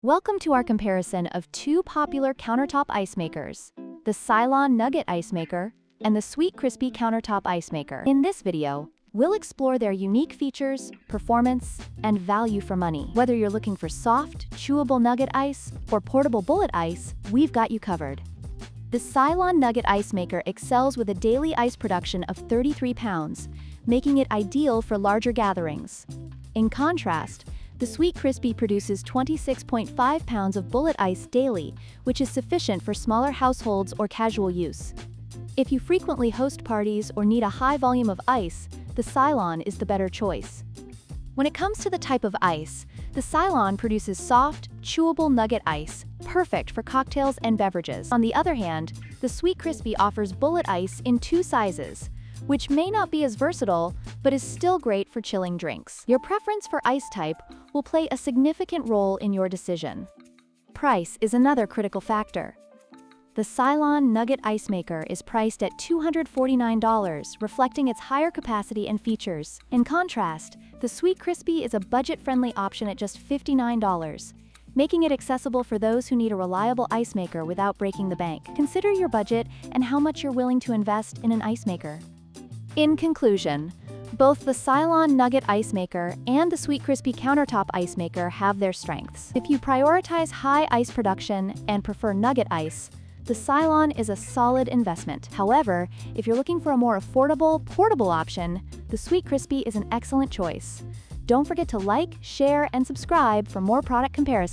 Welcome to our comparison of two popular countertop ice makers, the Silonn Nugget Ice Maker and the Sweetcrispy Countertop Ice Maker. In this video, we'll explore their unique features, performance, and value for money. Whether you're looking for soft, chewable nugget ice or portable bullet ice, we've got you covered. The Silonn Nugget Ice Maker excels with a daily ice production of 33 pounds, making it ideal for larger gatherings. In contrast, the Sweetcrispy produces 26.5 pounds of bullet ice daily, which is sufficient for smaller households or casual use. If you frequently host parties or need a high volume of ice, the Silonn is the better choice. When it comes to the type of ice, the Silonn produces soft, chewable nugget ice, perfect for cocktails and beverages. On the other hand, the Sweetcrispy offers bullet ice in two sizes, which may not be as versatile, but is still great for chilling drinks. Your preference for ice type will play a significant role in your decision. Price is another critical factor. The Silonn Nugget Ice Maker is priced at $249, reflecting its higher capacity and features. In contrast, the Sweetcrispy is a budget-friendly option at just $59, making it accessible for those who need a reliable ice maker without breaking the bank. Consider your budget and how much you're willing to invest in an ice maker. In conclusion, both the Silonn Nugget Ice Maker and the Sweetcrispy Countertop Ice Maker have their strengths. If you prioritize high ice production and prefer nugget ice, the Silonn is a solid investment. However, if you're looking for a more affordable, portable option, the Sweetcrispy is an excellent choice. Don't forget to like, share, and subscribe for more product comparisons.